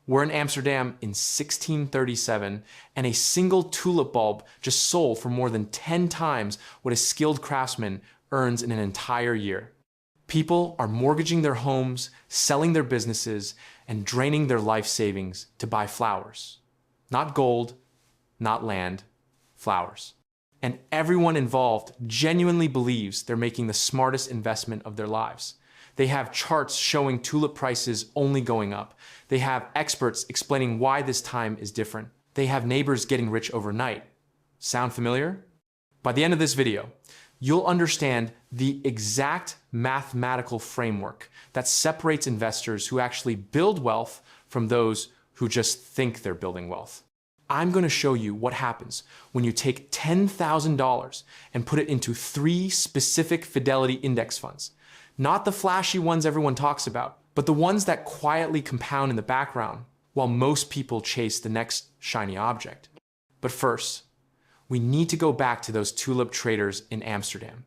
We're in Amsterdam in 1637, and a single tulip bulb just sold for more than 10 times what a skilled craftsman earns in an entire year. People are mortgaging their homes, selling their businesses, and draining their life savings to buy flowers. Not gold, not land, flowers. And everyone involved genuinely believes they're making the smartest investment of their lives. They have charts showing tulip prices only going up. They have experts explaining why this time is different. They have neighbors getting rich overnight. Sound familiar? By the end of this video, you'll understand the exact mathematical framework that separates investors who actually build wealth from those who just think they're building wealth. I'm going to show you what happens when you take $10,000 and put it into 3 specific Fidelity index funds. Not the flashy ones everyone talks about, but the ones that quietly compound in the background while most people chase the next shiny object. But first, we need to go back to those tulip traders in Amsterdam,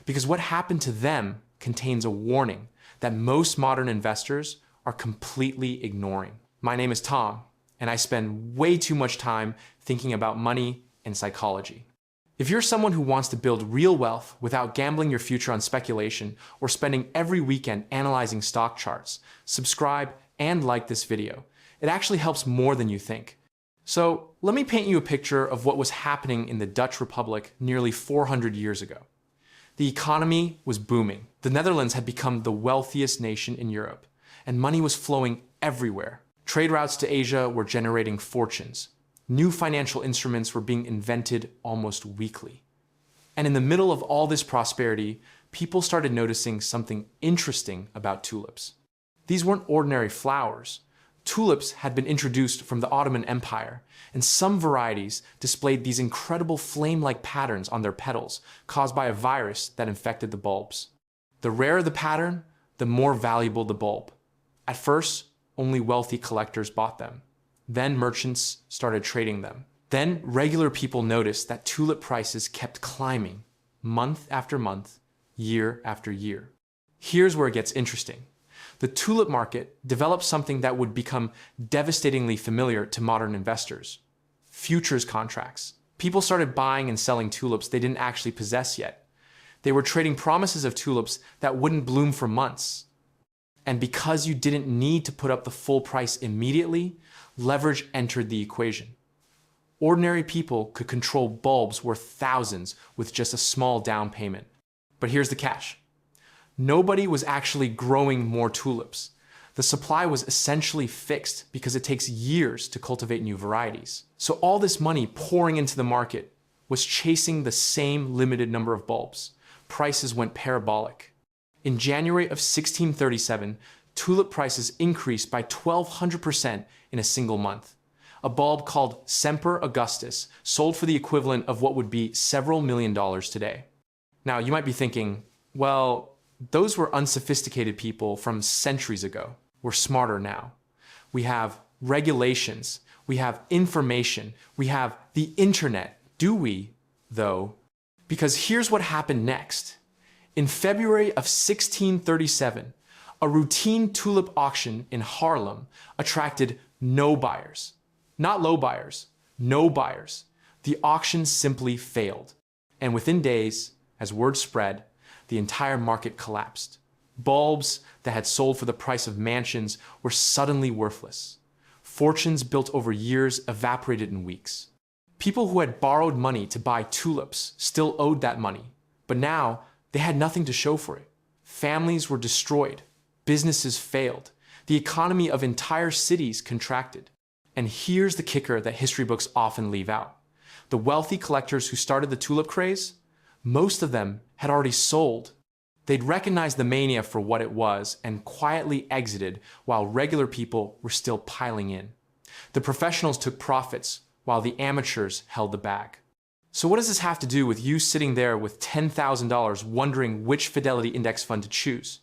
because what happened to them contains a warning that most modern investors are completely ignoring. My name is Tom, and I spend way too much time thinking about money and psychology. If you're someone who wants to build real wealth without gambling your future on speculation or spending every weekend analyzing stock charts, subscribe and like this video. It actually helps more than you think. So let me paint you a picture of what was happening in the Dutch Republic nearly 400 years ago. The economy was booming. The Netherlands had become the wealthiest nation in Europe, and money was flowing everywhere. Trade routes to Asia were generating fortunes. New financial instruments were being invented almost weekly. And in the middle of all this prosperity, people started noticing something interesting about tulips. These weren't ordinary flowers. Tulips had been introduced from the Ottoman Empire, and some varieties displayed these incredible flame-like patterns on their petals caused by a virus that infected the bulbs. The rarer the pattern, the more valuable the bulb. At first, only wealthy collectors bought them. Then merchants started trading them. Then regular people noticed that tulip prices kept climbing month after month, year after year. Here's where it gets interesting. The tulip market developed something that would become devastatingly familiar to modern investors: futures contracts. People started buying and selling tulips they didn't actually possess yet. They were trading promises of tulips that wouldn't bloom for months. And because you didn't need to put up the full price immediately, leverage entered the equation. Ordinary people could control bulbs worth thousands with just a small down payment. But here's the catch. Nobody was actually growing more tulips. The supply was essentially fixed because it takes years to cultivate new varieties. So all this money pouring into the market was chasing the same limited number of bulbs. Prices went parabolic. In January of 1637, tulip prices increased by 1,200% in a single month. A bulb called Semper Augustus sold for the equivalent of what would be several $1,000,000 today. Now, you might be thinking, well, those were unsophisticated people from centuries ago. We're smarter now. We have regulations, we have information, we have the internet. Do we, though? Because here's what happened next. In February of 1637, a routine tulip auction in Haarlem attracted no buyers. Not low buyers, no buyers. The auction simply failed. And within days, as word spread, the entire market collapsed. Bulbs that had sold for the price of mansions were suddenly worthless. Fortunes built over years evaporated in weeks. People who had borrowed money to buy tulips still owed that money, but now they had nothing to show for it. Families were destroyed. Businesses failed. The economy of entire cities contracted. And here's the kicker that history books often leave out. The wealthy collectors who started the tulip craze, most of them had already sold. They'd recognized the mania for what it was and quietly exited while regular people were still piling in. The professionals took profits while the amateurs held the bag. So what does this have to do with you sitting there with $10,000 wondering which Fidelity index fund to choose?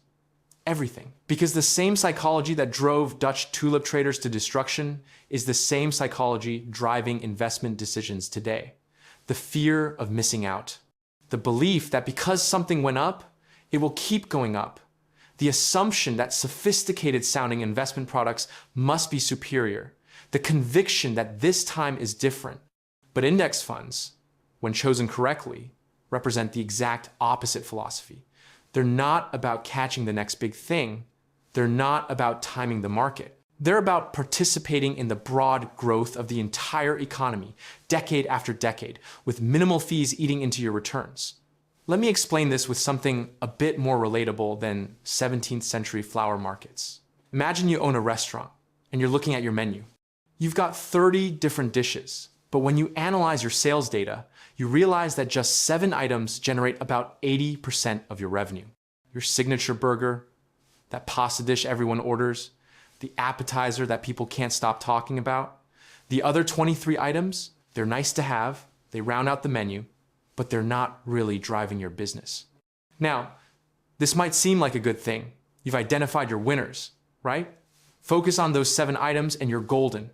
Everything. Because the same psychology that drove Dutch tulip traders to destruction is the same psychology driving investment decisions today. The fear of missing out. The belief that because something went up, it will keep going up. The assumption that sophisticated sounding investment products must be superior. The conviction that this time is different. But index funds, when chosen correctly, represent the exact opposite philosophy. They're not about catching the next big thing. They're not about timing the market. They're about participating in the broad growth of the entire economy, decade after decade, with minimal fees eating into your returns. Let me explain this with something a bit more relatable than 17th century flower markets. Imagine you own a restaurant and you're looking at your menu. You've got 30 different dishes, but when you analyze your sales data, you realize that just 7 items generate about 80% of your revenue. Your signature burger, that pasta dish everyone orders, the appetizer that people can't stop talking about. The other 23 items, they're nice to have, they round out the menu, but they're not really driving your business. Now, this might seem like a good thing. You've identified your winners, right? Focus on those 7 items and you're golden.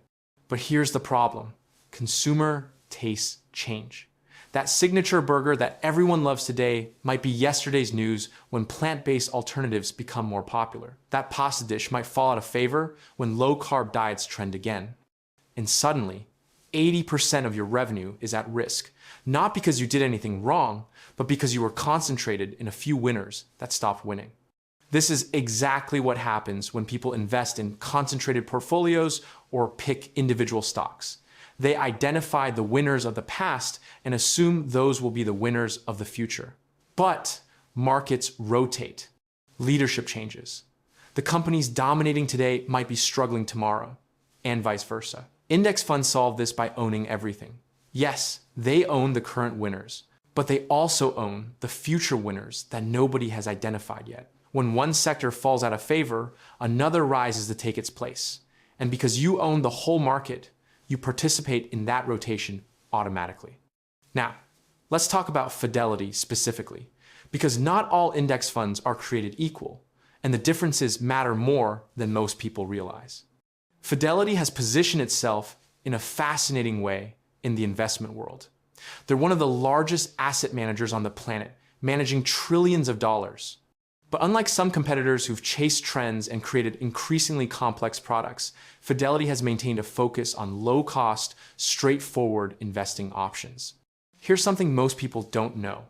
But here's the problem. Consumer tastes change. That signature burger that everyone loves today might be yesterday's news when plant-based alternatives become more popular. That pasta dish might fall out of favor when low-carb diets trend again. And suddenly, 80% of your revenue is at risk, not because you did anything wrong, but because you were concentrated in a few winners that stopped winning. This is exactly what happens when people invest in concentrated portfolios or pick individual stocks. They identify the winners of the past and assume those will be the winners of the future. But markets rotate. Leadership changes. The companies dominating today might be struggling tomorrow, and vice versa. Index funds solve this by owning everything. Yes, they own the current winners, but they also own the future winners that nobody has identified yet. When one sector falls out of favor, another rises to take its place. And because you own the whole market, you participate in that rotation automatically. Now, let's talk about Fidelity specifically, because not all index funds are created equal, and the differences matter more than most people realize. Fidelity has positioned itself in a fascinating way in the investment world. They're one of the largest asset managers on the planet, managing trillions of dollars. But unlike some competitors who've chased trends and created increasingly complex products, Fidelity has maintained a focus on low-cost, straightforward investing options. Here's something most people don't know.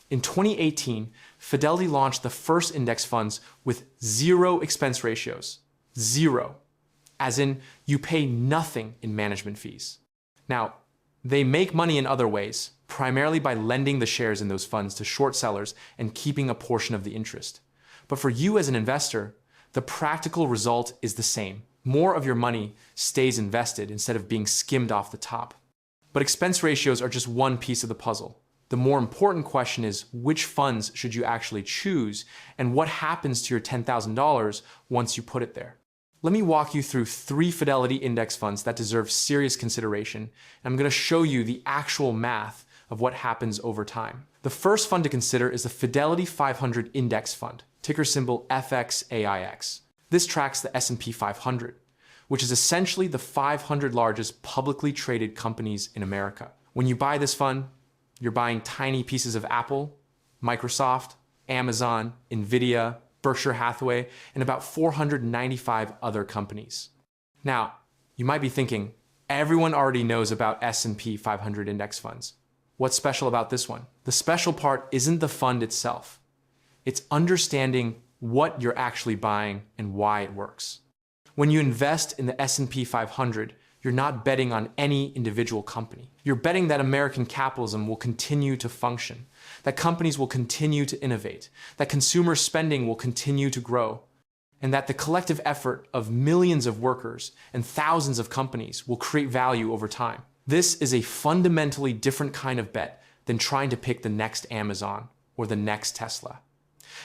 In 2018, Fidelity launched the first index funds with 0 expense ratios. 0. As in, you pay nothing in management fees. Now, they make money in other ways, primarily by lending the shares in those funds to short sellers and keeping a portion of the interest. But for you as an investor, the practical result is the same. More of your money stays invested instead of being skimmed off the top. But expense ratios are just one piece of the puzzle. The more important question is which funds should you actually choose and what happens to your $10,000 once you put it there. Let me walk you through 3 Fidelity index funds that deserve serious consideration, and I'm going to show you the actual math of what happens over time. The first fund to consider is the Fidelity 500 Index Fund, ticker symbol FXAIX. This tracks the S&P 500, which is essentially the 500 largest publicly traded companies in America. When you buy this fund, you're buying tiny pieces of Apple, Microsoft, Amazon, Nvidia, Berkshire Hathaway, and about 495 other companies. Now, you might be thinking, everyone already knows about S&P 500 index funds. What's special about this one? The special part isn't the fund itself. It's understanding what you're actually buying and why it works. When you invest in the S&P 500, you're not betting on any individual company. You're betting that American capitalism will continue to function, that companies will continue to innovate, that consumer spending will continue to grow, and that the collective effort of millions of workers and thousands of companies will create value over time. This is a fundamentally different kind of bet than trying to pick the next Amazon or the next Tesla.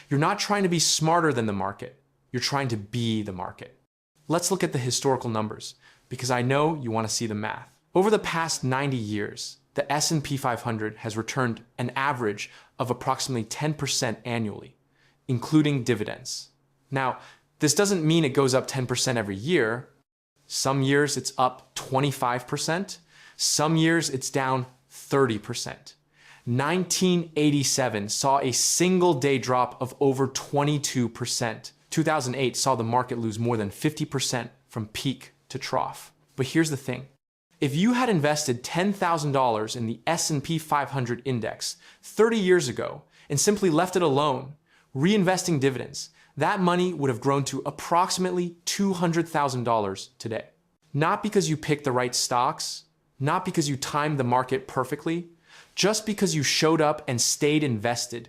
You're not trying to be smarter than the market. You're trying to be the market. Let's look at the historical numbers, because I know you want to see the math. Over the past 90 years, the S&P 500 has returned an average of approximately 10% annually, including dividends. Now, this doesn't mean it goes up 10% every year. Some years it's up 25%. Some years it's down 30%. 1987 saw a single day drop of over 22%. 2008 saw the market lose more than 50% from peak to trough. But here's the thing. If you had invested $10,000 in the S&P 500 index 30 years ago and simply left it alone, reinvesting dividends, that money would have grown to approximately $200,000 today. Not because you picked the right stocks, not because you timed the market perfectly, just because you showed up and stayed invested.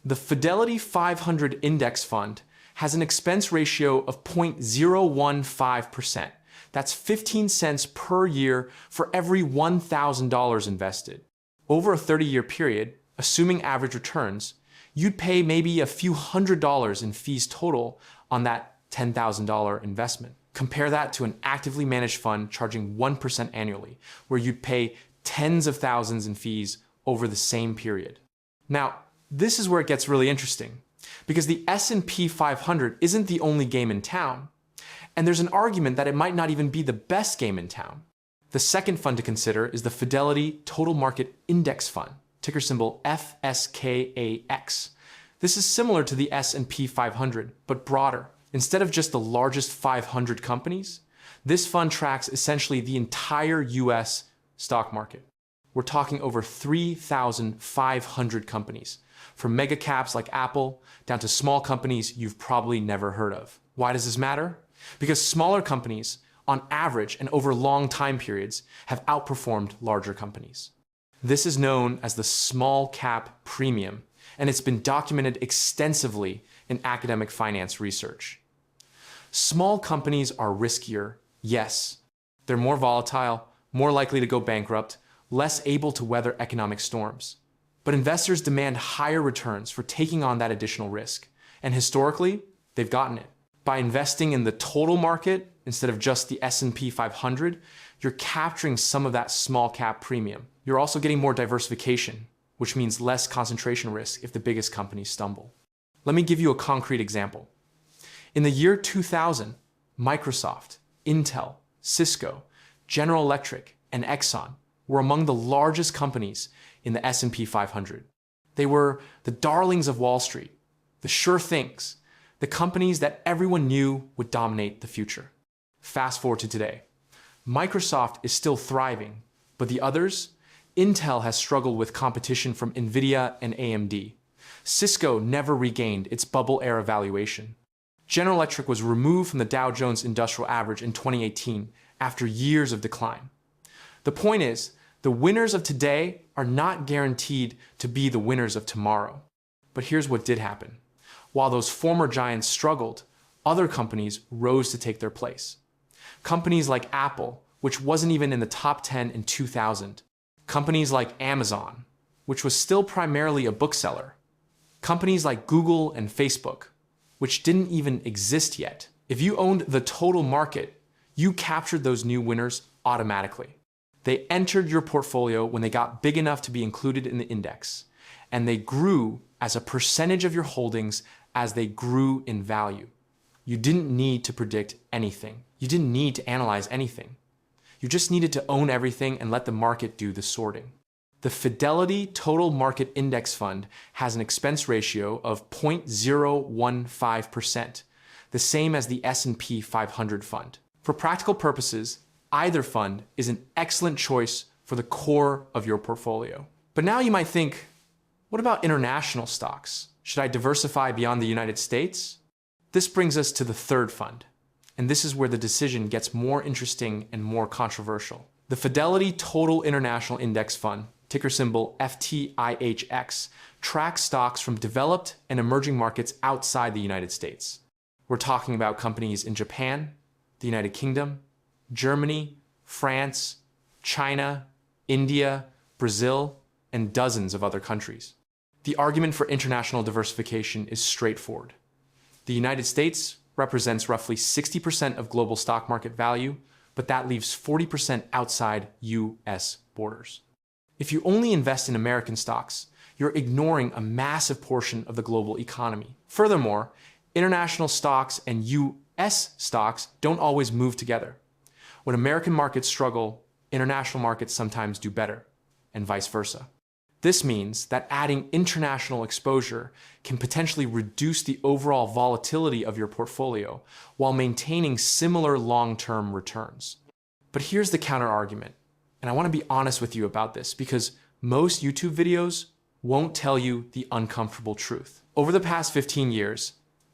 The Fidelity 500 Index Fund has an expense ratio of 0.015%. That's 15 cents per year for every $1,000 invested. Over a 30-year period, assuming average returns, you'd pay maybe a few $100s in fees total on that $10,000 investment. Compare that to an actively managed fund charging 1% annually, where you'd pay tens of thousands in fees over the same period. Now, this is where it gets really interesting, because the S&P 500 isn't the only game in town, and there's an argument that it might not even be the best game in town. The second fund to consider is the Fidelity Total Market Index Fund, ticker symbol FSKAX. This is similar to the S&P 500, but broader. Instead of just the largest 500 companies, this fund tracks essentially the entire US stock market. We're talking over 3,500 companies, from mega caps like Apple down to small companies you've probably never heard of. Why does this matter? Because smaller companies, on average and over long time periods, have outperformed larger companies. This is known as the small cap premium, and it's been documented extensively in academic finance research. Small companies are riskier, yes. They're more volatile, more likely to go bankrupt, less able to weather economic storms. But investors demand higher returns for taking on that additional risk, and historically, they've gotten it. By investing in the total market instead of just the S&P 500, you're capturing some of that small cap premium. You're also getting more diversification, which means less concentration risk if the biggest companies stumble. Let me give you a concrete example. In the year 2000, Microsoft, Intel, Cisco, General Electric, and Exxon were among the largest companies in the S&P 500. They were the darlings of Wall Street, the sure things, the companies that everyone knew would dominate the future. Fast forward to today. Microsoft is still thriving, but the others? Intel has struggled with competition from Nvidia and AMD. Cisco never regained its bubble era valuation. General Electric was removed from the Dow Jones Industrial Average in 2018 after years of decline. The point is, the winners of today are not guaranteed to be the winners of tomorrow. But here's what did happen. While those former giants struggled, other companies rose to take their place. Companies like Apple, which wasn't even in the top 10 in 2000. Companies like Amazon, which was still primarily a bookseller. Companies like Google and Facebook, which didn't even exist yet. If you owned the total market, you captured those new winners automatically. They entered your portfolio when they got big enough to be included in the index, and they grew as a percentage of your holdings as they grew in value. You didn't need to predict anything. You didn't need to analyze anything. You just needed to own everything and let the market do the sorting. The Fidelity Total Market Index Fund has an expense ratio of 0.015%, the same as the S&P 500 fund. For practical purposes, either fund is an excellent choice for the core of your portfolio. But now you might think, what about international stocks? Should I diversify beyond the United States? This brings us to the third fund, and this is where the decision gets more interesting and more controversial. The Fidelity Total International Index Fund, ticker symbol FTIHX, tracks stocks from developed and emerging markets outside the United States. We're talking about companies in Japan, the United Kingdom, Germany, France, China, India, Brazil, and dozens of other countries. The argument for international diversification is straightforward. The United States represents roughly 60% of global stock market value, but that leaves 40% outside US borders. If you only invest in American stocks, you're ignoring a massive portion of the global economy. Furthermore, international stocks and US stocks don't always move together. When American markets struggle, international markets sometimes do better, and vice versa. This means that adding international exposure can potentially reduce the overall volatility of your portfolio while maintaining similar long-term returns. But here's the counter-argument, and I want to be honest with you about this because most YouTube videos won't tell you the uncomfortable truth. Over the past 15 years,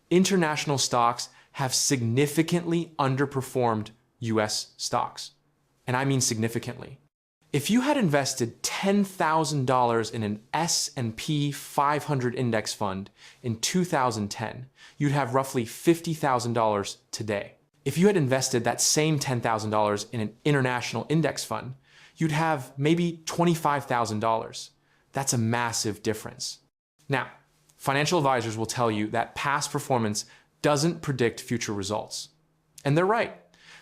international stocks have significantly underperformed US stocks. And I mean significantly. If you had invested $10,000 in an S&P 500 index fund in 2010, you'd have roughly $50,000 today. If you had invested that same $10,000 in an international index fund, you'd have maybe $25,000. That's a massive difference. Now, financial advisors will tell you that past performance doesn't predict future results. And they're right.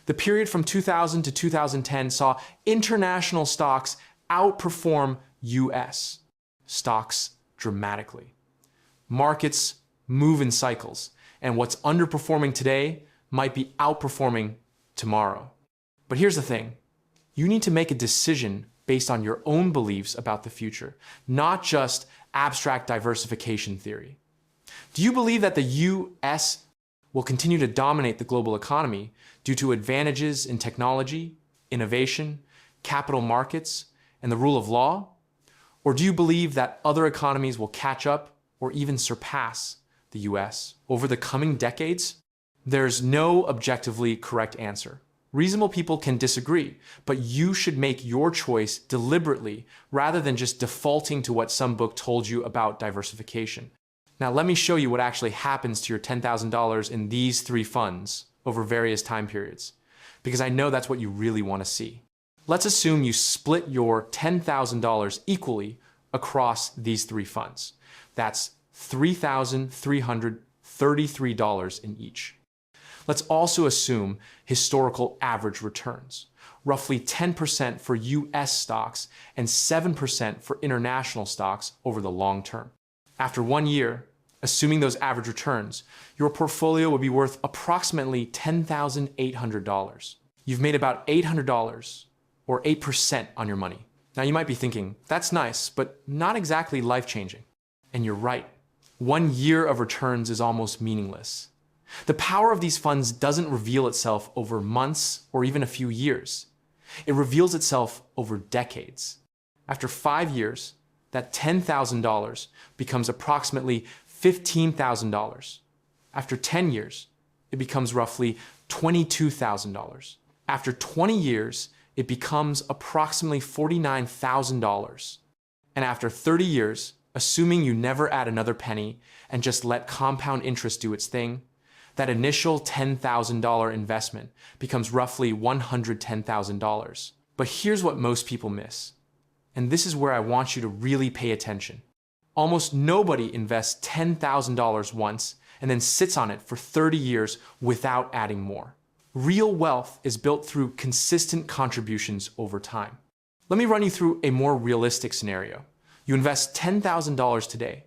The period from 2000 to 2010 saw international stocks outperform US stocks dramatically. Markets move in cycles, and what's underperforming today might be outperforming tomorrow. But here's the thing. You need to make a decision based on your own beliefs about the future, not just abstract diversification theory. Do you believe that the US will continue to dominate the global economy due to advantages in technology, innovation, capital markets, and the rule of law? Or do you believe that other economies will catch up or even surpass the US over the coming decades? There's no objectively correct answer. Reasonable people can disagree, but you should make your choice deliberately rather than just defaulting to what some book told you about diversification. Now, let me show you what actually happens to your $10,000 in these three funds over various time periods, because I know that's what you really want to see. Let's assume you split your $10,000 equally across these three funds. That's $3,333 in each. Let's also assume historical average returns, roughly 10% for US stocks and 7% for international stocks over the long term. After 1 year, assuming those average returns, your portfolio would be worth approximately $10,800. You've made about $800 or 8% on your money. Now you might be thinking, that's nice, but not exactly life-changing. And you're right. 1 year of returns is almost meaningless. The power of these funds doesn't reveal itself over months or even a few years. It reveals itself over decades. After 5 years, that $10,000 becomes approximately $15,000. After 10 years, it becomes roughly $22,000. After 20 years, it becomes approximately $49,000. And after 30 years, assuming you never add another penny and just let compound interest do its thing, that initial $10,000 investment becomes roughly $110,000. But here's what most people miss. And this is where I want you to really pay attention. Almost nobody invests $10,000 once and then sits on it for 30 years without adding more. Real wealth is built through consistent contributions over time. Let me run you through a more realistic scenario. You invest $10,000 today,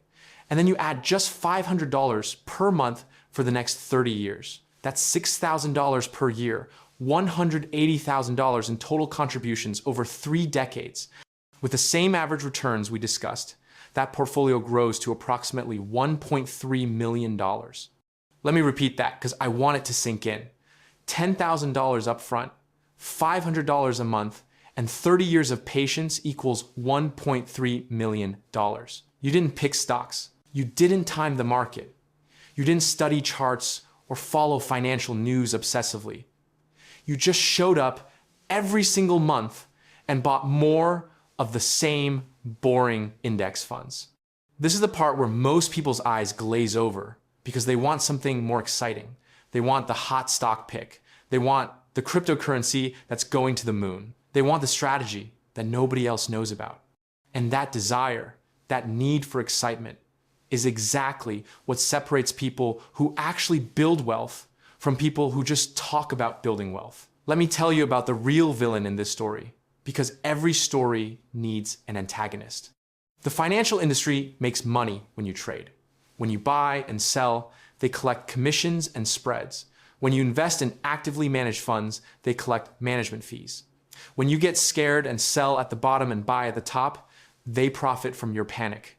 and then you add just $500 per month for the next 30 years. That's $6,000 per year, $180,000 in total contributions over 3 decades. With the same average returns we discussed, that portfolio grows to approximately $1.3 million. Let me repeat that because I want it to sink in. $10,000 up front, $500 a month, and 30 years of patience equals $1.3 million. You didn't pick stocks. You didn't time the market. You didn't study charts or follow financial news obsessively. You just showed up every single month and bought more of the same boring index funds. This is the part where most people's eyes glaze over because they want something more exciting. They want the hot stock pick. They want the cryptocurrency that's going to the moon. They want the strategy that nobody else knows about. And that desire, that need for excitement, is exactly what separates people who actually build wealth from people who just talk about building wealth. Let me tell you about the real villain in this story, because every story needs an antagonist. The financial industry makes money when you trade. When you buy and sell, they collect commissions and spreads. When you invest in actively managed funds, they collect management fees. When you get scared and sell at the bottom and buy at the top, they profit from your panic.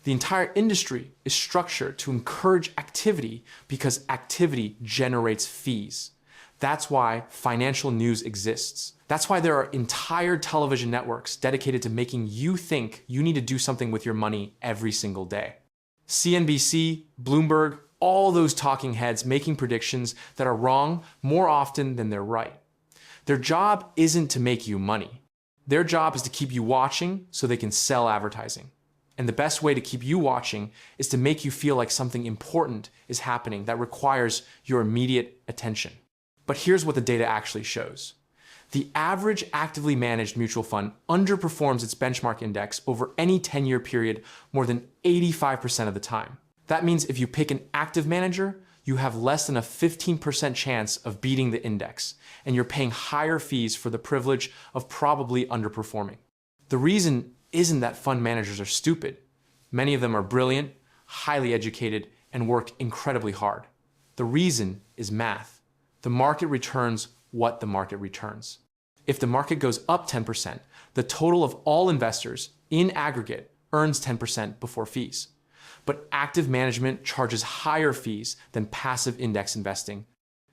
The entire industry is structured to encourage activity because activity generates fees. That's why financial news exists. That's why there are entire television networks dedicated to making you think you need to do something with your money every single day. CNBC, Bloomberg, all those talking heads making predictions that are wrong more often than they're right. Their job isn't to make you money. Their job is to keep you watching so they can sell advertising. And the best way to keep you watching is to make you feel like something important is happening that requires your immediate attention. But here's what the data actually shows. The average actively managed mutual fund underperforms its benchmark index over any 10-year period more than 85% of the time. That means if you pick an active manager, you have less than a 15% chance of beating the index, and you're paying higher fees for the privilege of probably underperforming. The reason isn't that fund managers are stupid. Many of them are brilliant, highly educated, and work incredibly hard. The reason is math. The market returns what the market returns. If the market goes up 10%, the total of all investors in aggregate earns 10% before fees. But active management charges higher fees than passive index investing.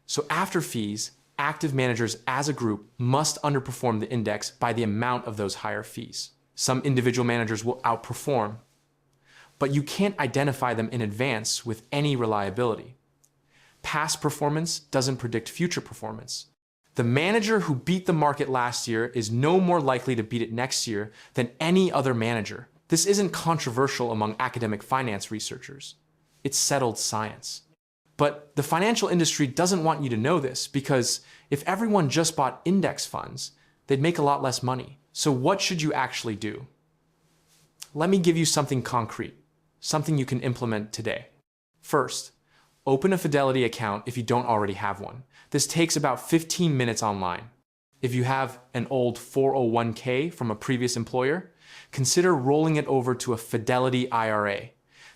So after fees, active managers as a group must underperform the index by the amount of those higher fees. Some individual managers will outperform, but you can't identify them in advance with any reliability. Past performance doesn't predict future performance. The manager who beat the market last year is no more likely to beat it next year than any other manager. This isn't controversial among academic finance researchers. It's settled science. But the financial industry doesn't want you to know this because if everyone just bought index funds, they'd make a lot less money. So what should you actually do? Let me give you something concrete, something you can implement today. First, open a Fidelity account if you don't already have one. This takes about 15 minutes online. If you have an old 401k from a previous employer, consider rolling it over to a Fidelity IRA.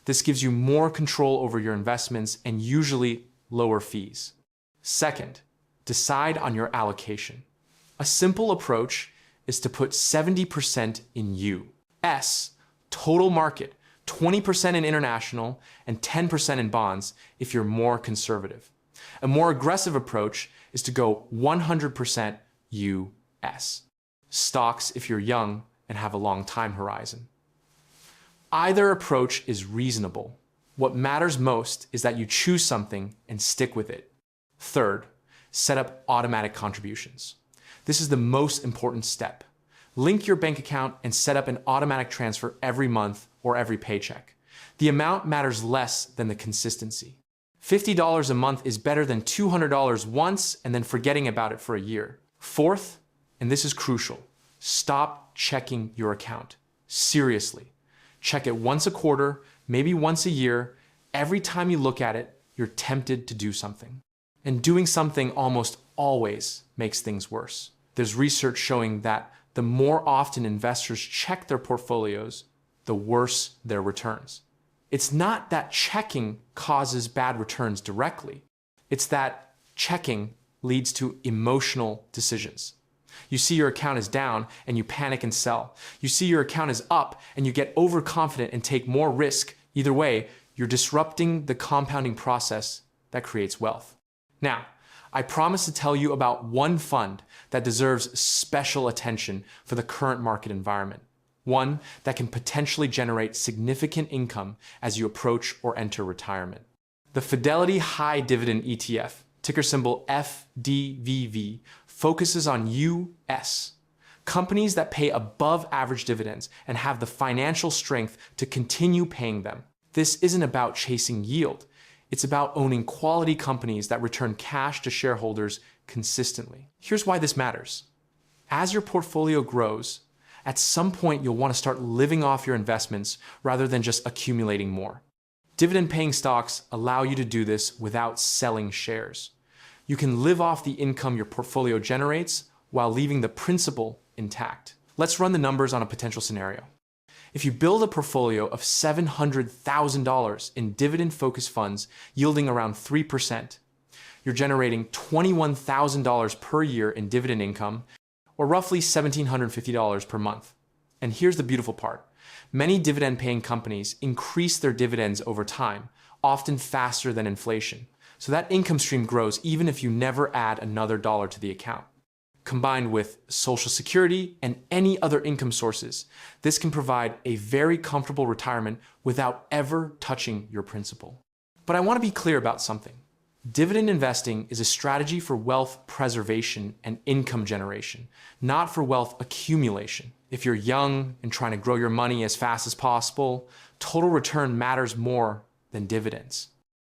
This gives you more control over your investments and usually lower fees. Second, decide on your allocation. A simple approach is to put 70% in U.S., total market, 20% in international, and 10% in bonds if you're more conservative. A more aggressive approach is to go 100% U.S. Stocks if you're young and have a long time horizon. Either approach is reasonable. What matters most is that you choose something and stick with it. Third, set up automatic contributions. This is the most important step. Link your bank account and set up an automatic transfer every month or every paycheck. The amount matters less than the consistency. $50 a month is better than $200 once and then forgetting about it for a year. Fourth, and this is crucial, stop checking your account. Seriously. Check it once a quarter, maybe once a year. Every time you look at it, you're tempted to do something. And doing something almost always makes things worse. There's research showing that the more often investors check their portfolios, the worse their returns. It's not that checking causes bad returns directly. It's that checking leads to emotional decisions. You see your account is down and you panic and sell. You see your account is up and you get overconfident and take more risk. Either way, you're disrupting the compounding process that creates wealth. Now, I promise to tell you about one fund that deserves special attention for the current market environment. One that can potentially generate significant income as you approach or enter retirement. The Fidelity High Dividend ETF, ticker symbol FDVV, focuses on U.S. companies that pay above average dividends and have the financial strength to continue paying them. This isn't about chasing yield. It's about owning quality companies that return cash to shareholders consistently. Here's why this matters. As your portfolio grows, at some point you'll want to start living off your investments rather than just accumulating more. Dividend-paying stocks allow you to do this without selling shares. You can live off the income your portfolio generates while leaving the principal intact. Let's run the numbers on a potential scenario. If you build a portfolio of $700,000 in dividend-focused funds yielding around 3%, you're generating $21,000 per year in dividend income, or roughly $1,750 per month. And here's the beautiful part. Many dividend-paying companies increase their dividends over time, often faster than inflation. So that income stream grows even if you never add another dollar to the account. Combined with Social Security and any other income sources, this can provide a very comfortable retirement without ever touching your principal. But I want to be clear about something. Dividend investing is a strategy for wealth preservation and income generation, not for wealth accumulation. If you're young and trying to grow your money as fast as possible, total return matters more than dividends.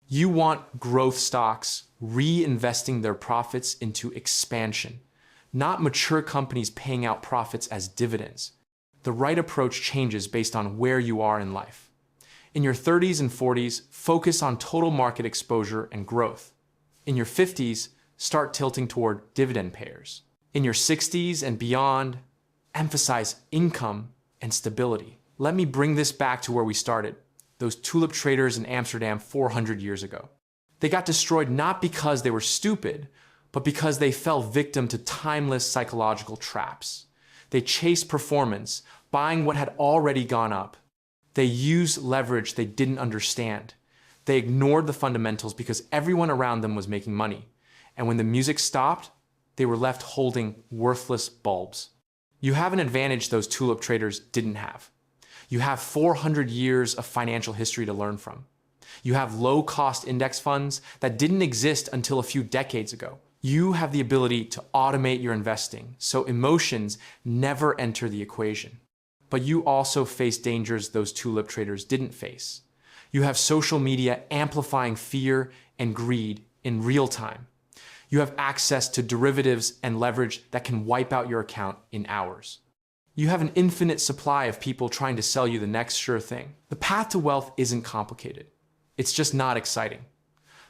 You want growth stocks reinvesting their profits into expansion, not mature companies paying out profits as dividends. The right approach changes based on where you are in life. In your 30s and 40s, focus on total market exposure and growth. In your 50s, start tilting toward dividend payers. In your 60s and beyond, emphasize income and stability. Let me bring this back to where we started, those tulip traders in Amsterdam 400 years ago. They got destroyed not because they were stupid, but because they fell victim to timeless psychological traps. They chased performance, buying what had already gone up. They used leverage they didn't understand. They ignored the fundamentals because everyone around them was making money. And when the music stopped, they were left holding worthless bulbs. You have an advantage those tulip traders didn't have. You have 400 years of financial history to learn from. You have low-cost index funds that didn't exist until a few decades ago. You have the ability to automate your investing, so emotions never enter the equation. But you also face dangers those tulip traders didn't face. You have social media amplifying fear and greed in real time. You have access to derivatives and leverage that can wipe out your account in hours. You have an infinite supply of people trying to sell you the next sure thing. The path to wealth isn't complicated. It's just not exciting.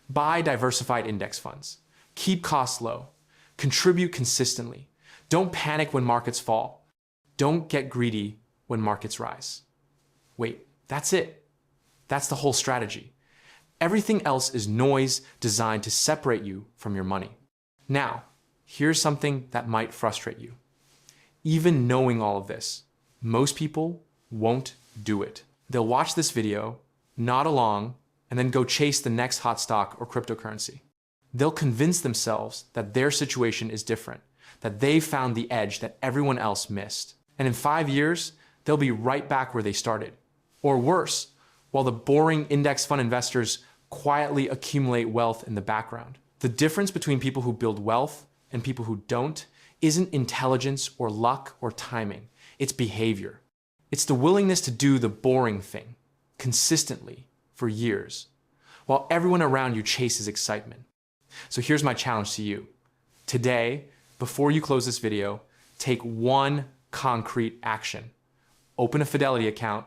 Buy diversified index funds. Keep costs low. Contribute consistently. Don't panic when markets fall. Don't get greedy when markets rise. Wait, that's it. That's the whole strategy. Everything else is noise designed to separate you from your money. Now, here's something that might frustrate you. Even knowing all of this, most people won't do it. They'll watch this video, nod along, and then go chase the next hot stock or cryptocurrency. They'll convince themselves that their situation is different, that they found the edge that everyone else missed. And in 5 years, they'll be right back where they started. Or worse, while the boring index fund investors quietly accumulate wealth in the background. The difference between people who build wealth and people who don't isn't intelligence or luck or timing. It's behavior. It's the willingness to do the boring thing consistently for years, while everyone around you chases excitement. So here's my challenge to you. Today, before you close this video, take one concrete action. Open a Fidelity account,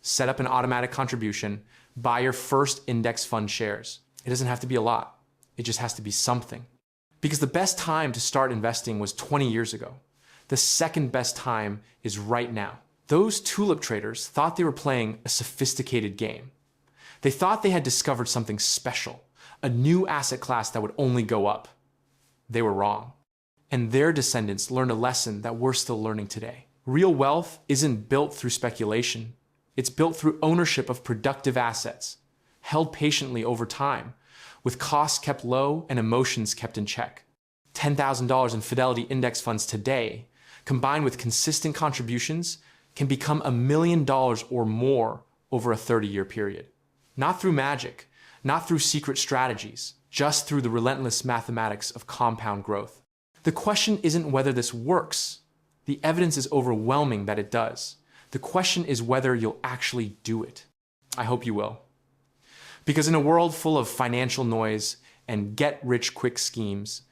set up an automatic contribution, buy your first index fund shares. It doesn't have to be a lot. It just has to be something. Because the best time to start investing was 20 years ago. The second best time is right now. Those tulip traders thought they were playing a sophisticated game. They thought they had discovered something special, a new asset class that would only go up. They were wrong. And their descendants learned a lesson that we're still learning today. Real wealth isn't built through speculation. It's built through ownership of productive assets, held patiently over time, with costs kept low and emotions kept in check. $10,000 in Fidelity index funds today, combined with consistent contributions, can become $1 million or more over a 30-year period. Not through magic, not through secret strategies, just through the relentless mathematics of compound growth. The question isn't whether this works. The evidence is overwhelming that it does. The question is whether you'll actually do it. I hope you will. Because in a world full of financial noise and get-rich-quick schemes,